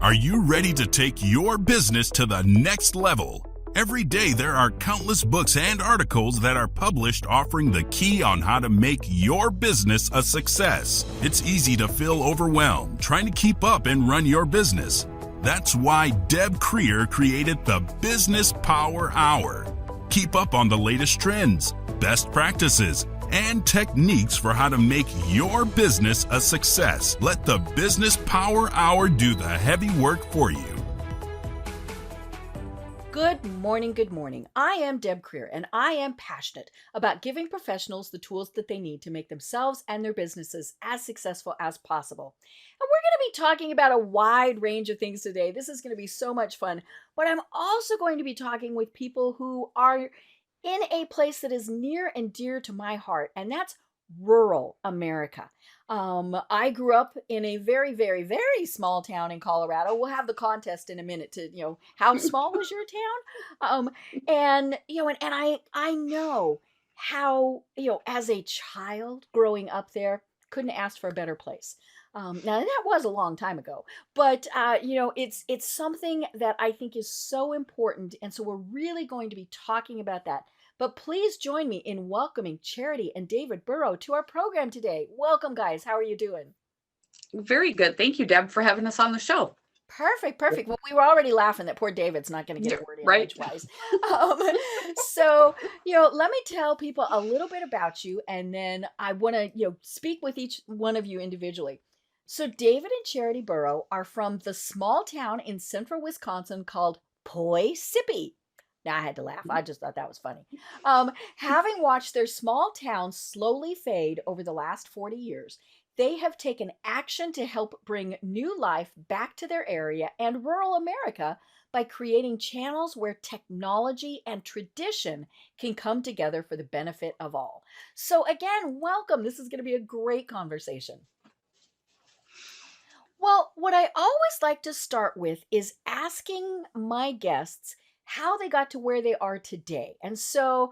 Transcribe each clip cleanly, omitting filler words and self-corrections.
Are you ready to take your business to the next level? Every day there are countless books and articles that are published offering the key on how to make your business a success. It's easy to feel overwhelmed trying to keep up and run your business. That's why Deb Creer created the Business Power Hour. Keep up on the latest trends, best practices, and techniques for how to make your business a success. Let the Business Power Hour do the heavy work for you. Good morning, good morning. I am Deb Creer, and I am passionate about giving professionals the tools that they need to make themselves and their businesses as successful as possible. And we're going to be talking about a wide range of things today. This is going to be so much fun, but I'm also going to be talking with people who are in a place that is near and dear to my heart, and that's rural America. I grew up in a very, very, very small town in Colorado. We'll have the contest in a minute to, how small was your town? And I know how, as a child growing up there, couldn't ask for a better place. Now that was a long time ago, but it's something that I think is so important, and so we're really going to be talking about that. But please join me in welcoming Charity and David Buhrow to our program today. Welcome, guys. How are you doing? Very good. Thank you, Deb, for having us on the show. Perfect. Well, we were already laughing that poor David's not going to get a word in right. edgewise. So, let me tell people a little bit about you, and then I want to, speak with each one of you individually. So David and Charity Buhrow are from the small town in central Wisconsin called Poy Sippi. Now I had to laugh. I just thought that was funny. Having watched their small town slowly fade over the last 40 years, they have taken action to help bring new life back to their area and rural America by creating channels where technology and tradition can come together for the benefit of all. So again, welcome. This is going to be a great conversation. Well, what I always like to start with is asking my guests how they got to where they are today. And so,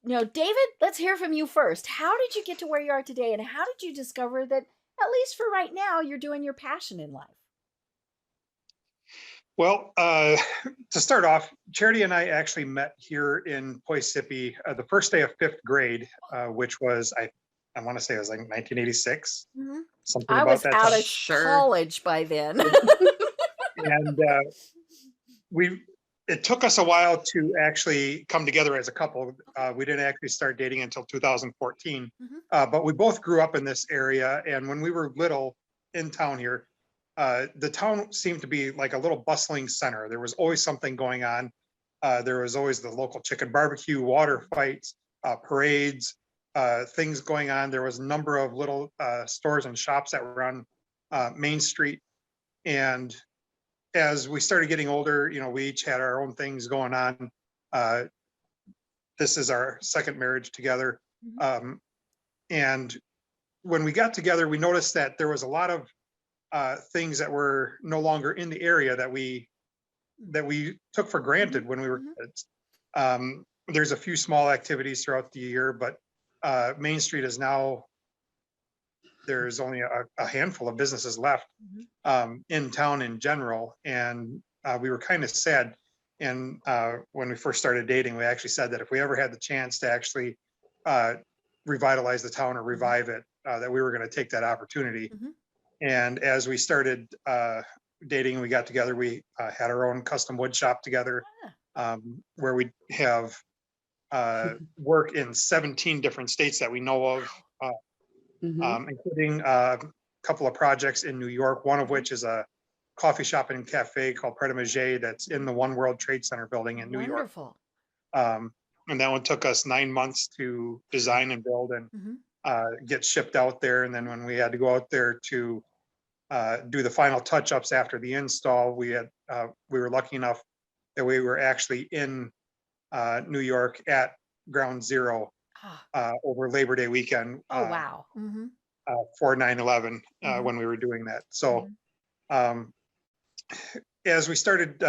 David, let's hear from you first. How did you get to where you are today? And how did you discover that, at least for right now, you're doing your passion in life? Well, to start off, Charity and I actually met here in Poy Sippi the first day of fifth grade, which was, I want to say it was like 1986. Mm-hmm. Something I about was that out time. of college by then. And it took us a while to actually come together as a couple. We didn't actually start dating until 2014, but we both grew up in this area. And when we were little in town here, the town seemed to be like a little bustling center. There was always something going on. There was always the local chicken barbecue, water fights, parades, things going on. There was a number of little stores and shops that were on Main Street. And as we started getting older, we each had our own things going on. This is our second marriage together. And when we got together, we noticed that there was a lot of things that were no longer in the area that we took for granted when we were kids. There's a few small activities throughout the year, but Main Street is now, there's only a handful of businesses left in town in general. And we were kind of sad. And when we first started dating, we actually said that if we ever had the chance to actually revitalize the town or revive it, that we were going to take that opportunity. And as we started dating and we got together, we had our own custom wood shop together, where we have work in 17 different states that we know of. Including a couple of projects in New York, one of which is a coffee shop and cafe called Pret a Manger that's in the One World Trade Center building in New York. And that one took us 9 months to design and build and get shipped out there. And then when we had to go out there to do the final touch-ups after the install, we were lucky enough that we were actually in New York at Ground Zero over Labor Day weekend. Wow. For 9/11 when we were doing that. So as we started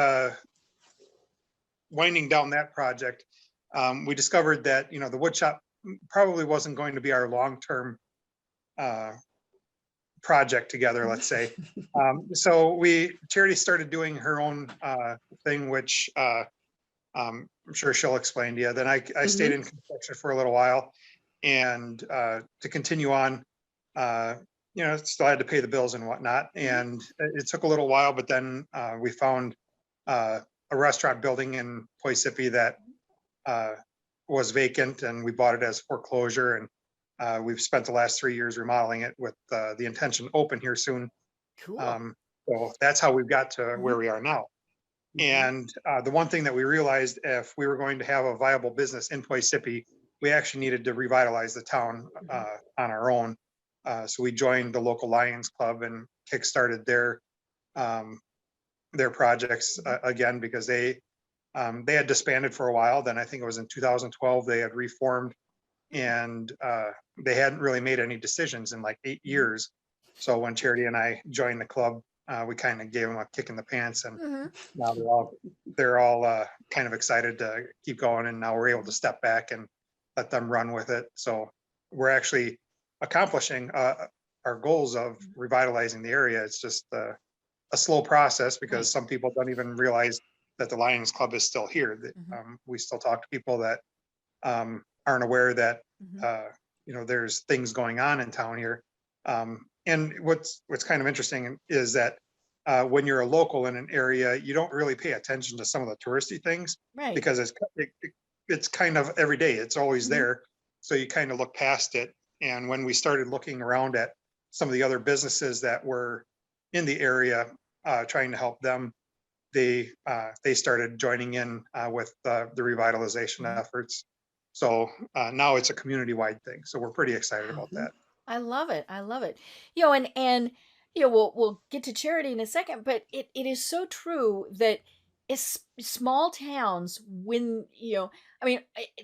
winding down that project, we discovered that the wood shop probably wasn't going to be our long-term project together, let's say. So Charity started doing her own thing, which I'm sure she'll explain to you. Then I stayed in construction for a little while, and to continue on, still had to pay the bills and whatnot. And it took a little while, but then we found a restaurant building in Poy Sippi that was vacant, and we bought it as foreclosure. And we've spent the last 3 years remodeling it with the intention to open here soon. Cool. So that's how we've got to where we are now. And the one thing that we realized, if we were going to have a viable business in Poy Sippi, we actually needed to revitalize the town on our own. So we joined the local Lions Club and kickstarted their projects again, because they had disbanded for a while. Then I think it was in 2012 they had reformed, and they hadn't really made any decisions in like 8 years. So when Charity and I joined the club, we kind of gave them a kick in the pants, and now they're all kind of excited to keep going. And now we're able to step back and let them run with it. So we're actually accomplishing our goals of revitalizing the area. It's just a slow process, because some people don't even realize that the Lions Club is still here. We still talk to people that aren't aware that there's things going on in town here. And what's kind of interesting is that when you're a local in an area, you don't really pay attention to some of the touristy things, because it's kind of every day. It's always there, so you kind of look past it. And when we started looking around at some of the other businesses that were in the area, trying to help them, they started joining in with the revitalization efforts. So now it's a community-wide thing. So we're pretty excited about that. I love it. I love it. And we'll get to Charity in a second, but it is so true that it's small towns, when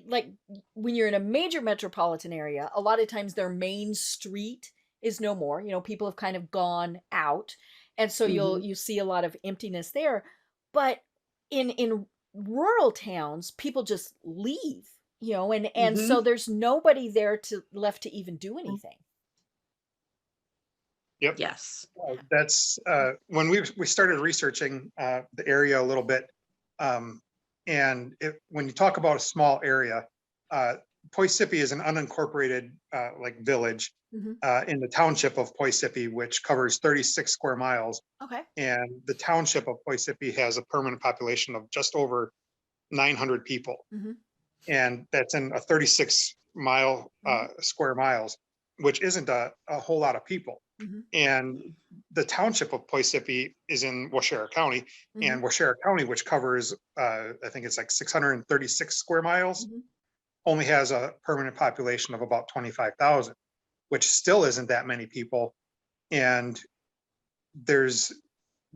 like when you're in a major metropolitan area, a lot of times their main street is no more. People have kind of gone out, and so you see a lot of emptiness there. But in rural towns, people just leave, and so there's nobody there left to even do anything. Yep. Yes. That's when we started researching the area a little bit. And when you talk about a small area, Poy Sippi is an unincorporated village in the township of Poy Sippi, which covers 36 square miles. Okay. And the township of Poy Sippi has a permanent population of just over 900 people. And that's in a 36 square miles, which isn't a whole lot of people. And the township of Poy Sippi is in Waushara County, and Waushara County, which covers, I think it's like 636 square miles, only has a permanent population of about 25,000, which still isn't that many people. And there's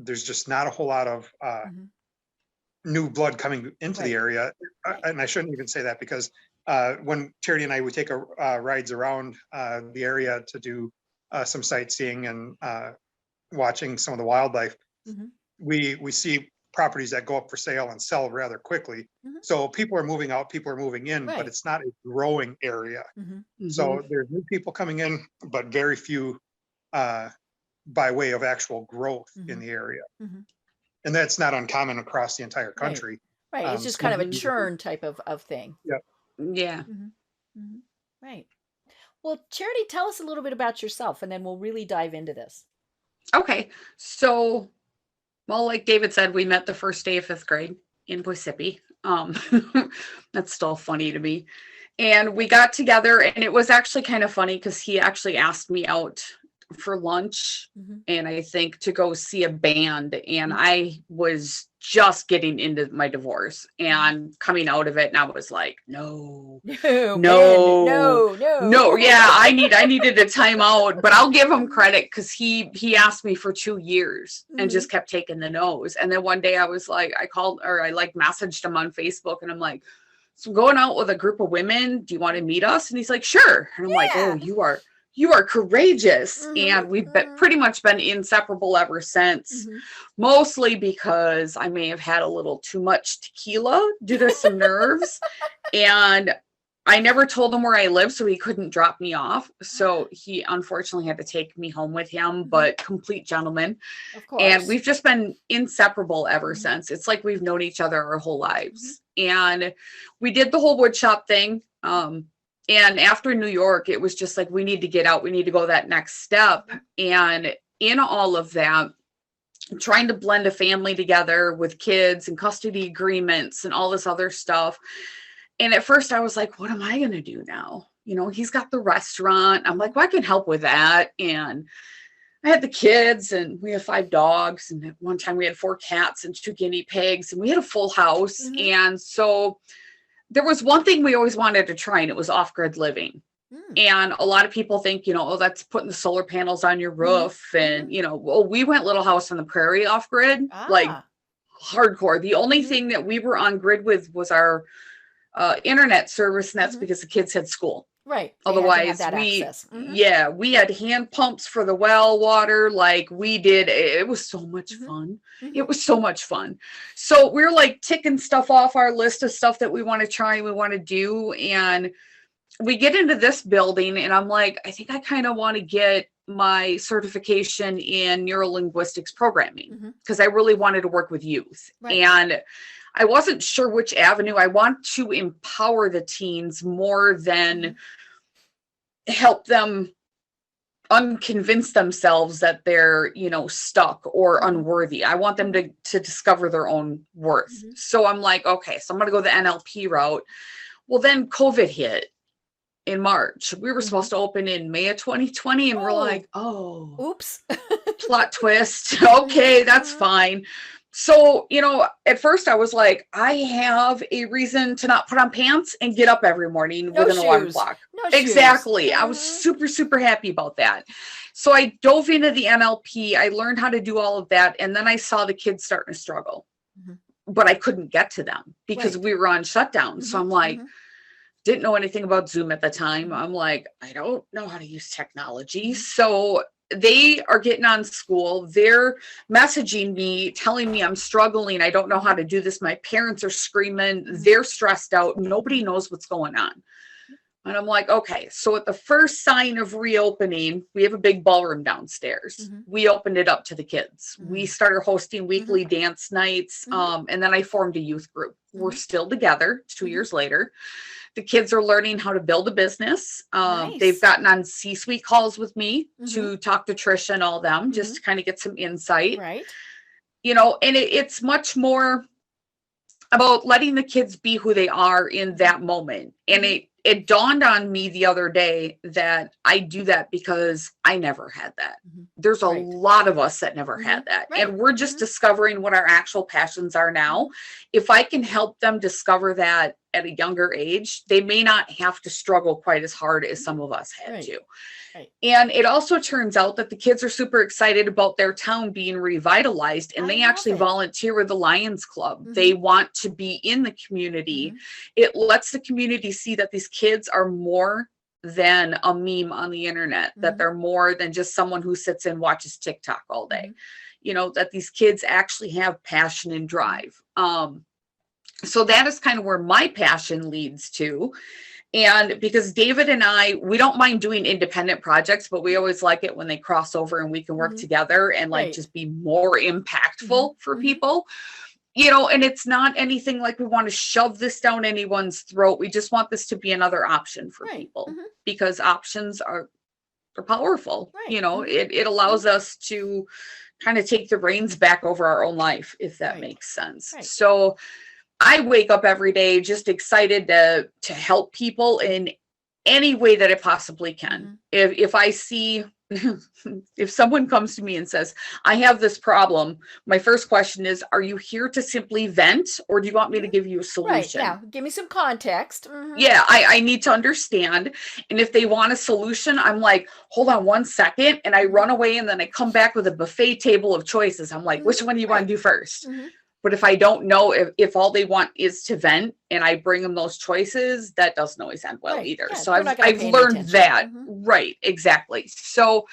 just not a whole lot of new blood coming into the area. And I shouldn't even say that, because when Charity and I would take rides around the area to do some sightseeing and watching some of the wildlife, we see properties that go up for sale and sell rather quickly. So people are moving out, people are moving in, but it's not a growing area. So there's new people coming in, but very few by way of actual growth in the area. And that's not uncommon across the entire country. Right. It's just kind of a churn type of thing. Yeah. Right. Well, Charity, tell us a little bit about yourself, and then we'll really dive into this. Okay. So, well, like David said, we met the first day of 5th grade in Poy Sippi. That's still funny to me. And we got together, and it was actually kind of funny, because he actually asked me out for lunch, and I think to go see a band. And I was just getting into my divorce and coming out of it, and I was like, no. Yeah, I needed a time out. But I'll give him credit, because he asked me for 2 years and just kept taking the no's. And then one day I was like, I messaged him on Facebook, and I'm like, so going out with a group of women, do you want to meet us? And he's like, sure. And I'm like, oh, you are courageous. And we've pretty much been inseparable ever since, mostly because I may have had a little too much tequila due to some nerves. And I never told him where I live, so he couldn't drop me off. So he unfortunately had to take me home with him, but complete gentleman. Of And course. we've just been inseparable ever since. It's like we've known each other our whole lives. And we did the whole wood shop thing. And after New York, it was just like, we need to get out. We need to go that next step. And in all of that, trying to blend a family together with kids and custody agreements and all this other stuff. And at first I was like, what am I going to do now? You know, he's got the restaurant. I'm like, well, I can help with that. And I had the kids, and we have 5 dogs. And at one time we had 4 cats and 2 guinea pigs, and we had a full house. And so there was one thing we always wanted to try, and it was off-grid living. And a lot of people think, you know, oh, that's putting the solar panels on your roof. And, you know, well, we went Little House on the Prairie off grid, like hardcore. The only thing that we were on grid with was our internet service. And that's because the kids had school. Right. Otherwise, we had hand pumps for the well water. Like we did. It was so much fun. It was so much fun. So we're like ticking stuff off our list of stuff that we want to try and we want to do. And we get into this building, and I'm like, I think I kind of want to get my certification in neurolinguistics programming because I really wanted to work with youth. And I wasn't sure which avenue. I want to empower the teens more than help them unconvince themselves that they're, you know, stuck or unworthy. I want them to discover their own worth. So I'm like, okay, so I'm going to go the NLP route. Well, then COVID hit in March. We were supposed to open in May of 2020, and we're like, oh, oops. Plot twist. Okay, that's fine. So, you know, at first I was like, I have a reason to not put on pants and get up every morning with an alarm clock. Exactly. I was super, super happy about that. So I dove into the NLP. I learned how to do all of that. And then I saw the kids starting to struggle, but I couldn't get to them because we were on shutdown. So I'm like, didn't know anything about Zoom at the time. I'm like, I don't know how to use technology. So they are getting on school. They're messaging me, telling me I'm struggling. I don't know how to do this. My parents are screaming. They're stressed out. Nobody knows what's going on. And I'm like, okay. So at the first sign of reopening, we have a big ballroom downstairs. We opened it up to the kids. We started hosting weekly dance nights. And then I formed a youth group. We're still together 2 years later. The kids are learning how to build a business. They've gotten on C-suite calls with me to talk to Trisha and all them, just to kind of get some insight. You know, and it's much more about letting the kids be who they are in that moment. And it dawned on me the other day that I do that because I never had that. There's a lot of us that never had that. And we're just discovering what our actual passions are now. If I can help them discover that at a younger age, they may not have to struggle quite as hard as some of us had to. And it also turns out that the kids are super excited about their town being revitalized, and they actually volunteer with the Lions Club. They want to be in the community. It lets the community see that these kids are more than a meme on the internet, that they're more than just someone who sits and watches TikTok all day. You know, that these kids actually have passion and drive. So that is kind of where my passion leads to. And because David and I, we don't mind doing independent projects, but we always like it when they cross over and we can work together and like just be more impactful for people. You know, and it's not anything like we want to shove this down anyone's throat. We just want this to be another option for people because options are powerful. You know, it allows us to kind of take the reins back over our own life, if that makes sense. So I wake up every day just excited to help people in any way that I possibly can. If I see, if someone comes to me and says, I have this problem, my first question is, are you here to simply vent, or do you want me to give you a solution? Yeah, give me some context. Yeah, I need to understand. And if they want a solution, I'm like, hold on 1 second. And I run away, and then I come back with a buffet table of choices. I'm like, which one do you want to do first? But if I don't know if all they want is to vent and I bring them those choices, that doesn't always end well either. Yeah, so I've learned that. Right, exactly. So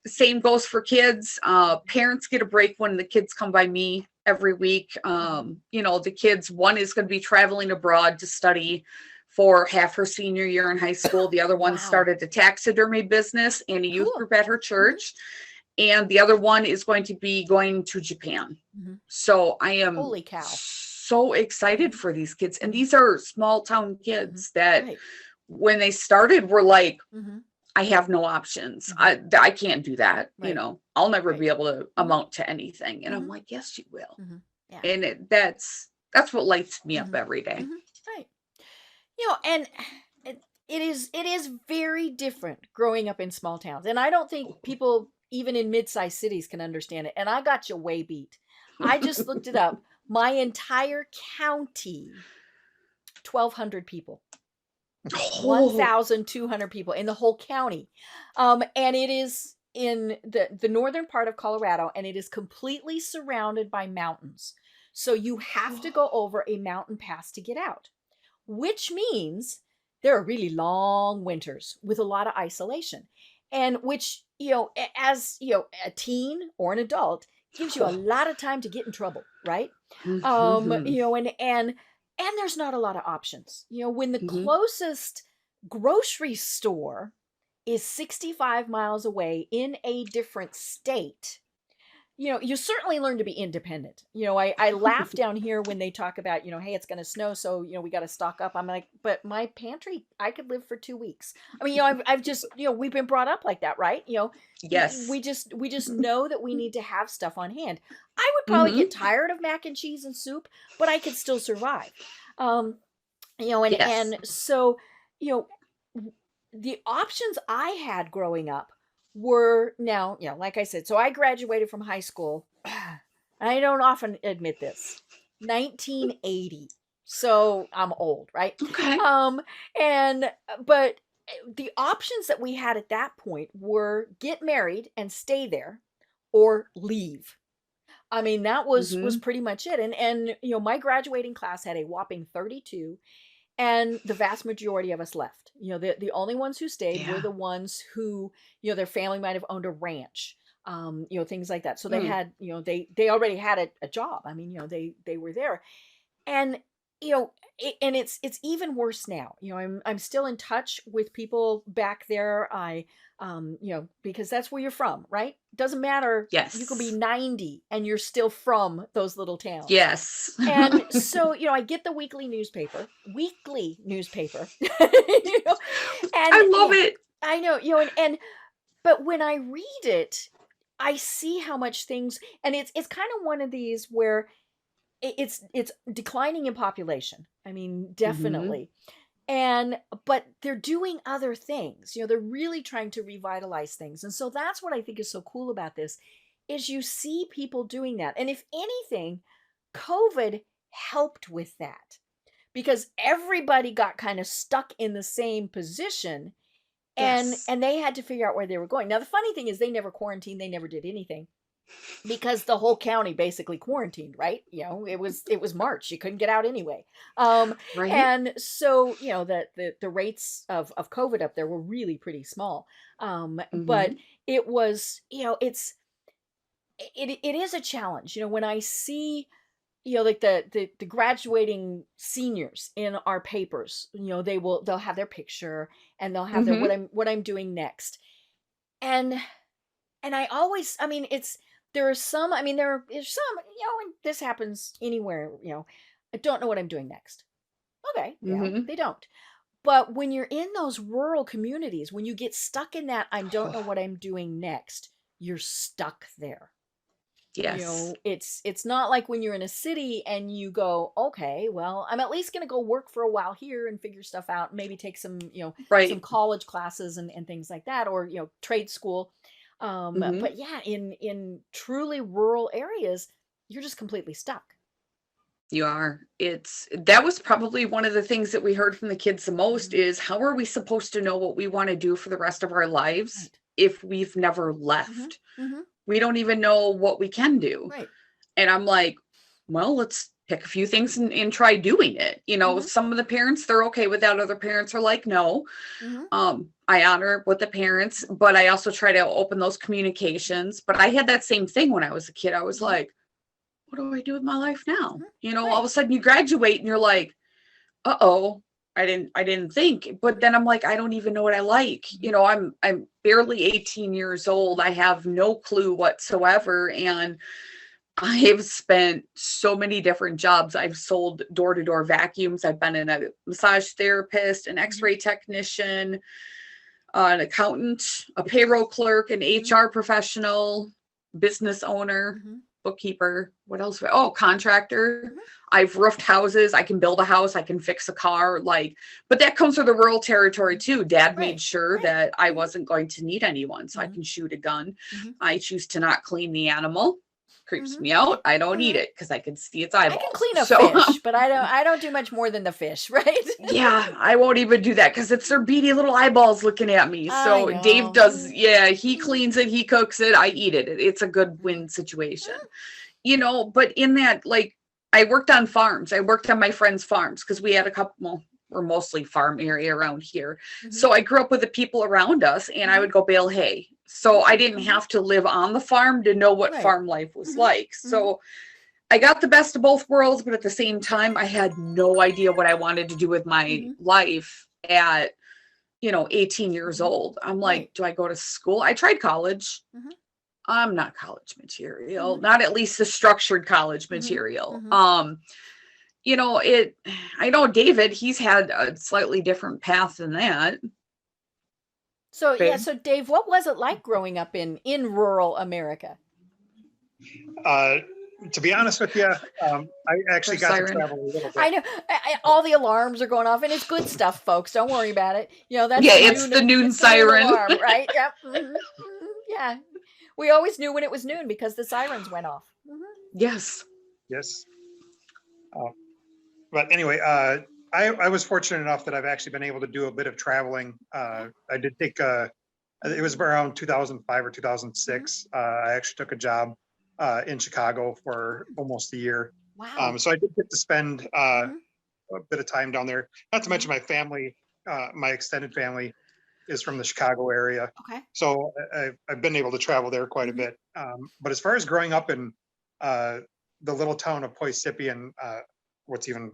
same goes for kids. Parents get a break when the kids come by me every week. You know, the kids, one is going to be traveling abroad to study for half her senior year in high school. The other one Wow. started a taxidermy business and a youth Cool. group at her church. And the other one is going to be going to Japan. So I am Holy cow. so excited for these kids. And these are small town kids that Right. when they started were like, Mm-hmm. I have no options. I can't do that. You Right. know, I'll never Right. be able to amount to anything. And I'm Mhm. like, yes, you will. Yeah. And that's what lights me up every day. Right. You know, and it is very different growing up in small towns. And I don't think people even in mid-sized cities can understand it. And I got you way beat. I just looked it up. My entire county, 1,200 people. 1,200 people in the whole county. And it is in the northern part of Colorado, and it is completely surrounded by mountains. So you have to go over a mountain pass to get out, which means there are really long winters with a lot of isolation. And which, as a teen or an adult, gives you a lot of time to get in trouble, right? And there's not a lot of options. When the closest grocery store is 65 miles away in a different state, you certainly learn to be independent. I laugh down here when they talk about, hey, it's going to snow, so, we got to stock up. I'm like, but my pantry, I could live for 2 weeks. I mean, I've just, we've been brought up like that, right? Yes. We just know that we need to have stuff on hand. I would probably get tired of mac and cheese and soup, but I could still survive. And so, the options I had growing up were now, like I said, so I graduated from high school. I don't often admit this, 1980. So I'm old, right? Okay. But the options that we had at that point were get married and stay there or leave. I mean, that was pretty much it. And my graduating class had a whopping 32, and the vast majority of us left. The only ones who stayed were the ones who, their family might have owned a ranch, things like that. So they had, they already had a job. I mean, they were there. And, and it's even worse now. I'm still in touch with people back there. Because that's where you're from, right? Doesn't matter. Yes. You could be 90 and you're still from those little towns. Yes. And so, I get the weekly newspaper. And I love it. I know, but when I read it, I see how much things, and it's kind of one of these where it's declining in population. I mean, definitely. But they're doing other things. They're really trying to revitalize things. And so that's what I think is so cool about this, is you see people doing that. And if anything, COVID helped with that, because everybody got kind of stuck in the same position, and they had to figure out where they were going. Now, the funny thing is they never quarantined. They never did anything, because the whole county basically quarantined, right? It was March. You couldn't get out anyway. Right. And so, the rates of COVID up there were really pretty small. But it was, it is a challenge. When I see, like the graduating seniors in our papers, they'll have their picture and they'll have their what I'm doing next. And I always, I mean, there is some, and this happens anywhere, I don't know what I'm doing next. Okay. They don't. But when you're in those rural communities, when you get stuck in that, I don't know what I'm doing next, you're stuck there. Yes. It's not like when you're in a city and you go, okay, well, I'm at least going to go work for a while here and figure stuff out, maybe take some, some college classes and things like that, or, trade school. But yeah, in truly rural areas, you're just completely stuck. You are. That was probably one of the things that we heard from the kids the most is, how are we supposed to know what we want to do for the rest of our lives if we've never left? We don't even know what we can do. Right. And I'm like, well, let's pick a few things and try doing it. Some of the parents, they're okay with that. Other parents are like, no. I honor with the parents, but I also try to open those communications. But I had that same thing when I was a kid. I was like, what do I do with my life now? All of a sudden you graduate and you're like, uh-oh, I didn't think, but then I'm like, I don't even know what I like. I'm barely 18 years old. I have no clue whatsoever. And I've spent so many different jobs. I've sold door-to-door vacuums. I've been a massage therapist, an x-ray technician, an accountant, a payroll clerk, an HR professional, business owner, bookkeeper. What else? Oh, contractor. I've roofed houses. I can build a house. I can fix a car. But that comes with the rural territory too. Dad made sure that I wasn't going to need anyone, so I can shoot a gun. I choose to not clean the animal. Creeps me out. I don't eat it because I can see its eyeballs. I can clean a fish, but I don't do much more than the fish, right? Yeah, I won't even do that because it's their beady little eyeballs looking at me. So Dave does, he cleans it, he cooks it, I eat it. It's a good win situation. But in that, I worked on farms. I worked on my friends' farms because we had a couple, we're mostly farm area around here. So I grew up with the people around us, and I would go bale hay. So I didn't have to live on the farm to know what farm life was like. So I got the best of both worlds, but at the same time, I had no idea what I wanted to do with my life at, 18 years old. I'm like, do I go to school? I tried college. I'm not college material, not at least the structured college material. I know David, he's had a slightly different path than that. So so Dave, what was it like growing up in rural America? To be honest with you, I actually got to travel a little bit. I know all the alarms are going off, and it's good stuff, folks. Don't worry about it. That's it's the noon siren, alarm, right? Yep. Yeah, we always knew when it was noon because the sirens went off. Yes. But anyway, I was fortunate enough that I've actually been able to do a bit of traveling. I did take it was around 2005 or 2006. I actually took a job in Chicago for almost a year. Wow. So I did get to spend a bit of time down there. Not to mention my family, my extended family is from the Chicago area. Okay. So I've been able to travel there quite a bit. But as far as growing up in the little town of Poy Sippi, and what's even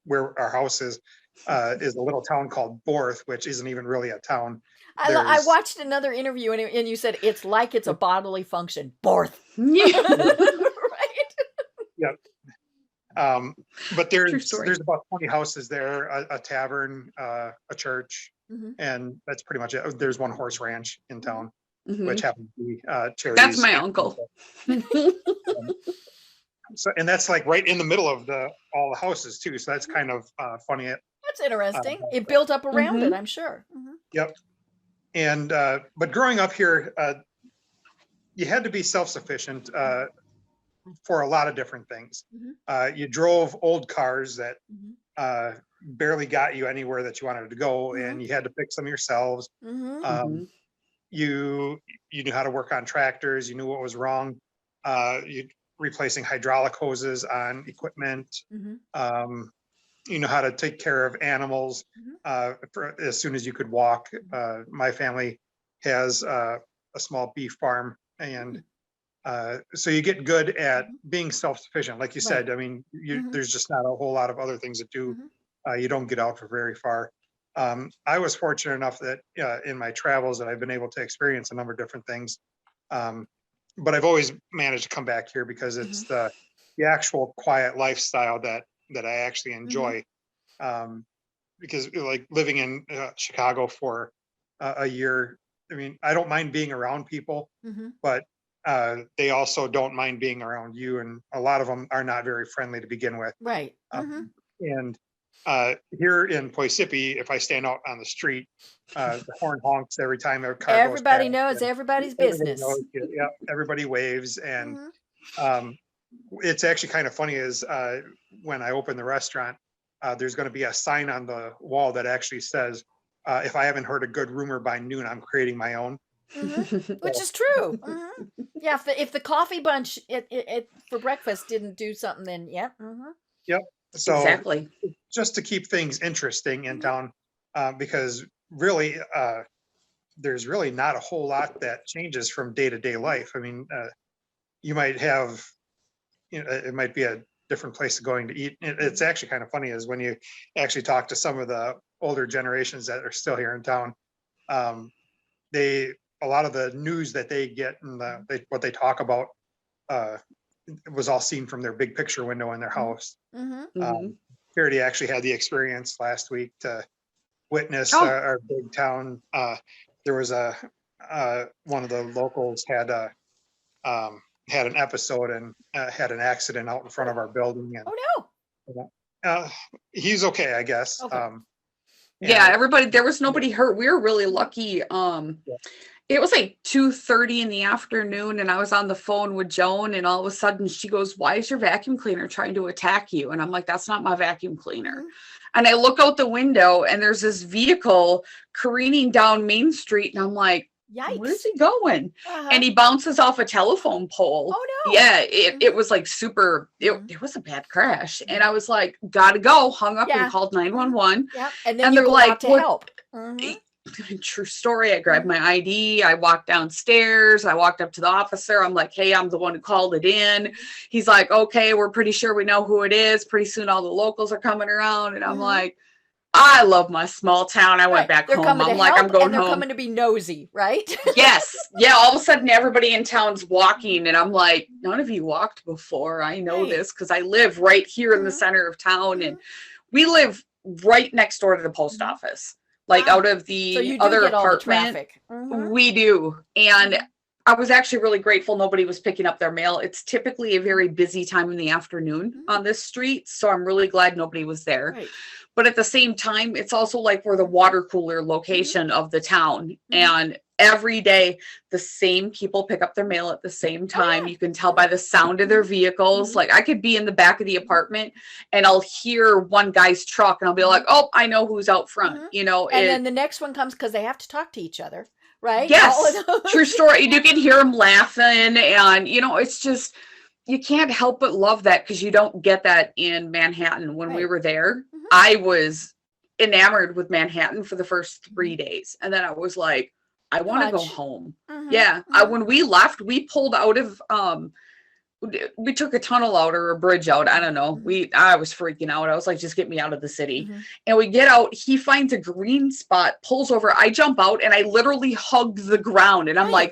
where our house is a little town called Borth, which isn't even really a town. I watched another interview and you said it's like it's a bodily function. Borth. Right. Yep. But there's about 20 houses there, a tavern, a church, and that's pretty much it. There's one horse ranch in town, which happens to be Charity's. That's my uncle. So, and that's like right in the middle of all the houses too. So that's kind of funny. That's interesting. It built up around it, I'm sure. Yep. And but growing up here, you had to be self-sufficient for a lot of different things. You drove old cars that barely got you anywhere that you wanted to go, and you had to fix them yourselves. You knew how to work on tractors. You knew what was wrong. You replacing hydraulic hoses on equipment. You know how to take care of animals as soon as you could walk. My family has a small beef farm, and so you get good at being self-sufficient. Like you said, I mean, there's just not a whole lot of other things to do. You don't get out for very far. I was fortunate enough that in my travels that I've been able to experience a number of different things. But I've always managed to come back here because it's the actual quiet lifestyle that I actually enjoy. Because like living in Chicago for a year, I mean, I don't mind being around people, but they also don't mind being around you. And a lot of them are not very friendly to begin with. Right. And here in Poy Sippi, if I stand out on the street, the horn honks every time a car everybody goes knows everybody's business. Yeah, everybody waves. And it's actually kind of funny is when I open the restaurant, there's going to be a sign on the wall that actually says, if I haven't heard a good rumor by noon, I'm creating my own. Which is true. Yeah, if the coffee bunch for breakfast didn't do something, then yeah. Yep. So exactly, just to keep things interesting in town, because really, there's really not a whole lot that changes from day to day life. I mean, you might have, it might be a different places going to eat. It's actually kind of funny is when you actually talk to some of the older generations that are still here in town. A lot of the news that they get and what they talk about was all seen from their big picture window in their house. Charity actually had the experience last week to witness our big town. There was one of the locals had an episode and had an accident out in front of our building. And, Oh no! He's okay, I guess. Okay. Yeah, everybody, there was nobody hurt. We were really lucky. It was like 2:30 in the afternoon, and I was on the phone with Joan, and all of a sudden she goes, "Why is your vacuum cleaner trying to attack you?" And I'm like, "That's not my vacuum cleaner." And I look out the window, and there's this vehicle careening down Main Street, and I'm like, Yikes. "Where's he going?" And he bounces off a telephone pole. Oh no. Yeah, it was like super, it was a bad crash. And I was like, "Gotta go," hung up and called 911. Yep. And then they're like, to help. True story. I grabbed my ID. I walked downstairs. I walked up to the officer. I'm like, "Hey, I'm the one who called it in." He's like, "Okay, we're pretty sure we know who it is. Pretty soon all the locals are coming around." And I'm like, I love my small town. I went back home. I'm like, I'm going and they're home. coming to be nosy, right? Yes. Yeah. All of a sudden everybody in town's walking. And I'm like, none of you walked before. I know this because I live right here in the center of town. And we live right next door to the post office. Like out of the other apartment, we do. And I was actually really grateful nobody was picking up their mail. It's typically a very busy time in the afternoon on this street. So I'm really glad nobody was there. Right. But at the same time, it's also like we're the water cooler location of the town. And every day, the same people pick up their mail at the same time. You can tell by the sound of their vehicles. Like I could be in the back of the apartment and I'll hear one guy's truck and I'll be like, "Oh, I know who's out front," you know. And then the next one comes because they have to talk to each other, right? Yes, true story. You can hear them laughing and, you know, it's just, you can't help but love that because you don't get that in Manhattan. When we were there, I was enamored with Manhattan for the first 3 days. And then I was like, I want to go home. Yeah. When we left, we pulled out of, we took a tunnel out or a bridge out. I don't know. I was freaking out. I was like, just get me out of the city. And we get out, he finds a green spot, pulls over. I jump out and I literally hug the ground. And I'm like,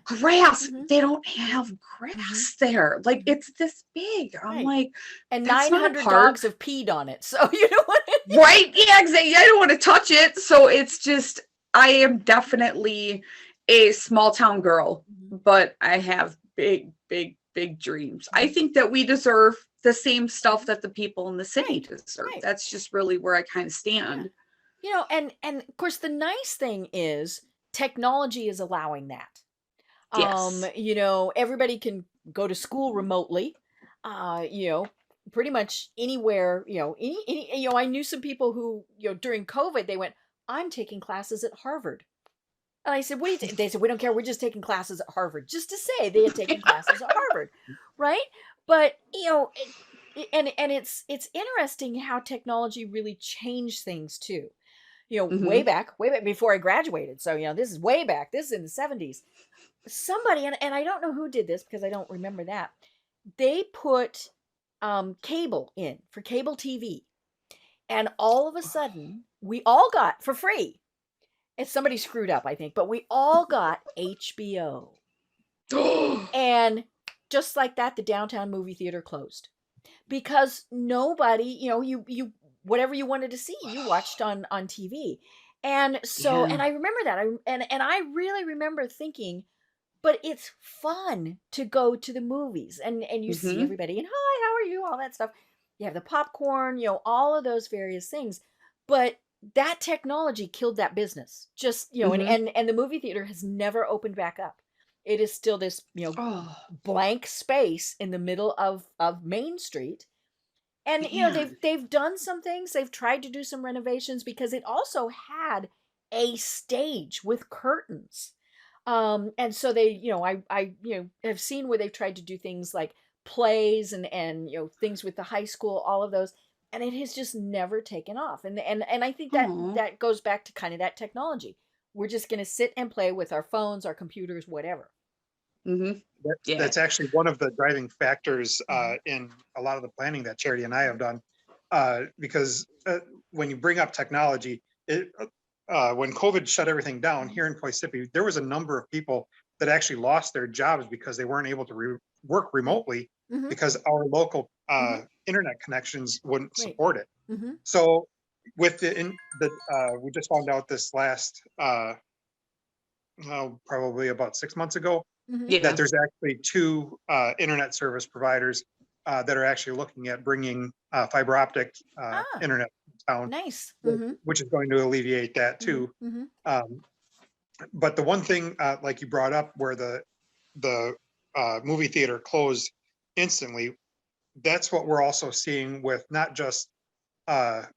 grass. They don't have grass there. Like it's this big. I'm like, and 900 dogs have peed on it. So you don't want to. Right. Yeah, exactly. I don't want to touch it. So it's just, I am definitely a small town girl, but I have big dreams. I think that we deserve the same stuff that the people in the city deserve. That's just really where I kind of stand. You know, and of course the nice thing is technology is allowing that. Yes. You know, everybody can go to school remotely. You know, pretty much anywhere, you know, you know, I knew some people who, you know, during COVID they went, "I'm taking classes at Harvard." And I said, "What do you They said, "We don't care. We're just taking classes at Harvard," just to say they had taken classes at Harvard, right? But you know, and it's interesting how technology really changed things too. You know, way back before I graduated. So you know, this is way back. This is in the 70s. Somebody and I don't know who did this because I don't remember that. They put cable in for cable TV, and all of a sudden, we all got for free. And somebody screwed up, I think, but we all got HBO. And just like that, the downtown movie theater closed because nobody, you know, you whatever you wanted to see, you watched on TV. And so, and I remember that, and I really remember thinking, but it's fun to go to the movies and you see everybody and hi, how are you? All that stuff. You have the popcorn, you know, all of those various things, but that technology killed that business. Just, you know, and the movie theater has never opened back up. It is still this, you know, blank space in the middle of Main Street. And, you know, they've done some things. They've tried to do some renovations because it also had a stage with curtains. And so they, you know, I you know, have seen where they've tried to do things like plays and, you know, things with the high school, all of those. And it has just never taken off. And I think that goes back to kind of that technology. We're just going to sit and play with our phones, our computers, whatever. Mm-hmm. Yeah. That's actually one of the driving factors Mhm. in a lot of the planning that Charity and I have done. Because when you bring up technology, when COVID shut everything down here in Poy Sippi, there was a number of people that actually lost their jobs because they weren't able to work remotely Mhm. because our local Mhm. internet connections wouldn't Right. support it. Mhm. So with we just found out this last probably about 6 months ago Mhm. Yeah. that there's actually two internet service providers that are actually looking at bringing fiber optic Ah, internet to town, nice. Mhm. which is going to alleviate that Mhm. too. Mhm. Um, but the one thing, like you brought up, where the movie theater closed instantly, that's what we're also seeing with not just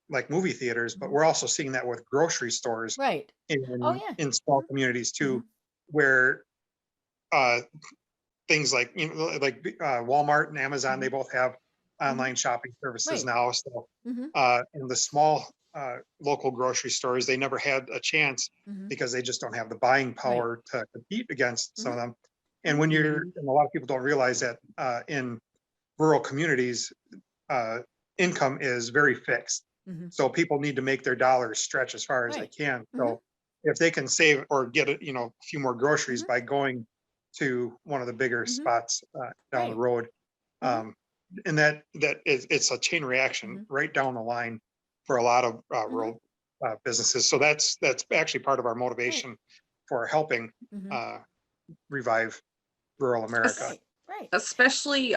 like movie theaters, but Mhm. we're also seeing that with grocery stores Right. Oh, in yeah. in small Mhm. communities too, Mhm. where uh, things like like Walmart and Amazon, they Mhm. both have Mhm. online shopping services Right. now. So Mhm. in the small local grocery stores, they never had a chance Mhm. because they just don't have the buying Right. power to compete against some Mhm. of them. And Mhm. when you're, Mhm. and a lot of people don't realize that in rural communities, uh, income is very fixed. Mhm. So people need to make their dollars stretch as far as they Right. can. Mhm. So if they can save or get a few more groceries Mhm. by going to one of the bigger Mhm. spots down the Right. road, Mhm. um, and that is, it's a chain reaction Mhm. right down the line for a lot of Mhm. rural businesses. So that's actually part of our Right. motivation for helping Mhm. uh, revive rural America. Es- Right. Right. Especially,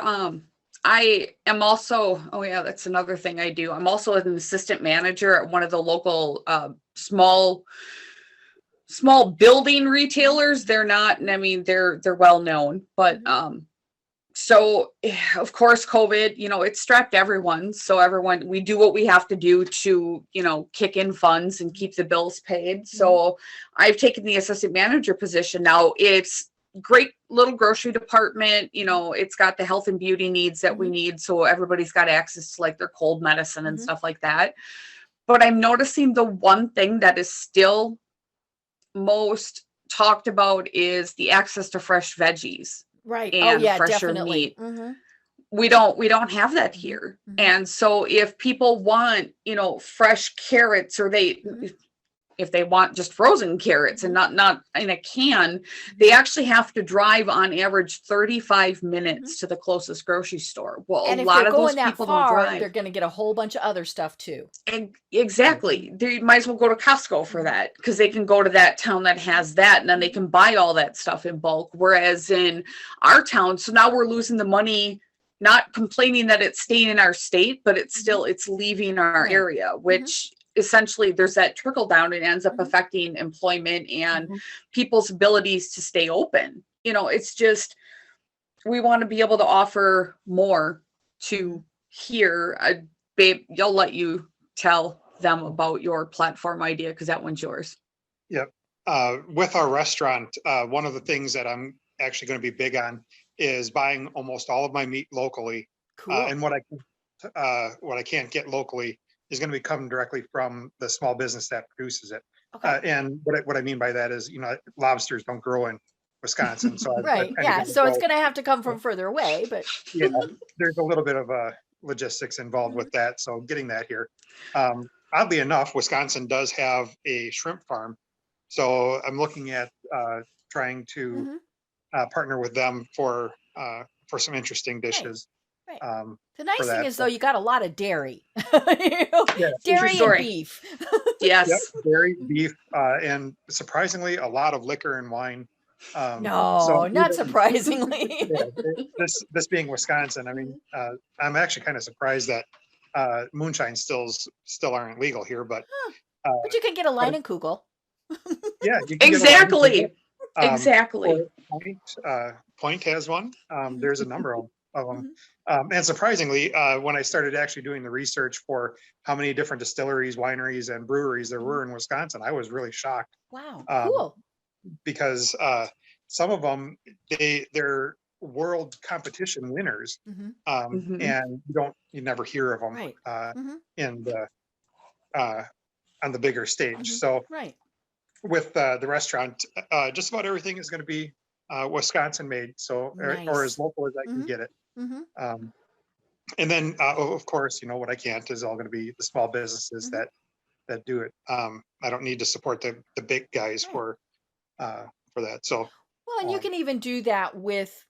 I am also, oh yeah, that's another thing I do. I'm also an assistant manager at one of the local small building Mhm. retailers. They're not, I mean, they're well known, but Mhm. so of course COVID, it strapped everyone. So everyone, we do what we have to do to, kick in funds and keep the bills paid. Mhm. So I've taken the assistant manager position now. It's great little grocery department, Mhm. it's got the health and beauty needs that we Mhm. need, so everybody's got access to like their cold medicine and Mhm. stuff like that. But I'm noticing the one thing that is still most talked about is the access to fresh veggies Right. Oh, and yeah, fresher definitely. meat. Mhm. We don't have that Mhm. here. Mhm. And so if people want, fresh carrots, or Mhm. if they want just frozen carrots and Mhm. not in a can, they Mhm. actually have to drive on average 35 Mhm. minutes to the closest grocery store. Well, a And if they're lot of going those that people don't far, they're drive. gonna get a whole bunch of other stuff too. And Mhm. exactly. They might as well go to Costco for Mhm. that, because they can go to that town that has that and then they Mhm. can buy all that stuff in bulk. Whereas in our town, so now we're losing the money, not complaining that it's staying in our state, but Mhm. it's leaving our Right. area, Mhm. which essentially there's that trickle down. It ends up Mhm. affecting employment and Mhm. people's abilities to stay open. It's just, we want to be able to offer more Mhm. to here. Babe, I'll let you tell them about your platform idea, because that one's yours. Yep. With our restaurant, one of the things that I'm actually going to be big on is buying almost all of my meat locally. Cool. And what I can't get locally is going to be coming directly from the small business that produces it. Okay. And what I mean by that is, lobsters don't grow in Wisconsin, so I've Right. kind of Yeah. got to So it's go. gonna have to come from further away, but Yeah, there's a little bit of logistics involved Mhm. with that, so getting that here. Oddly enough, Wisconsin does have a shrimp farm, so I'm looking at trying to Mhm. partner with them for some interesting Right. dishes Right. um, The for nice thing that. is though But you got a lot of dairy. You know, yeah, True dairy and story. beef. yep, Yes. dairy, Mhm. beef, and surprisingly, a lot of liquor and wine. So No, not even surprisingly. yeah, this being Wisconsin, I mean, Mhm. I'm actually kind of surprised that moonshine still aren't legal here, Huh. uh, But you can get a but Leinenkugel. yeah, you can get a line of people. Exactly. Or Exactly. Point has one. Mhm. There's a number of them. Mhm. And surprisingly, when I started actually doing the research for how many different distilleries, wineries, and breweries there Mhm. were in Wisconsin, I was really shocked Wow, um, cool. because some of them they're world competition winners, Mhm. Hmm. and you never hear of them Right. Mhm. in the uh, on the bigger stage. Mhm. So Right. with the restaurant, just about everything is going to be Wisconsin made, so or as Nice. local as I can Mhm. get it. Mhm. Um, and then of course, what I can't is all going to be the small businesses Mhm. that do it. I don't need to support the big guys Right. for that. So Well, and you um, can even do that with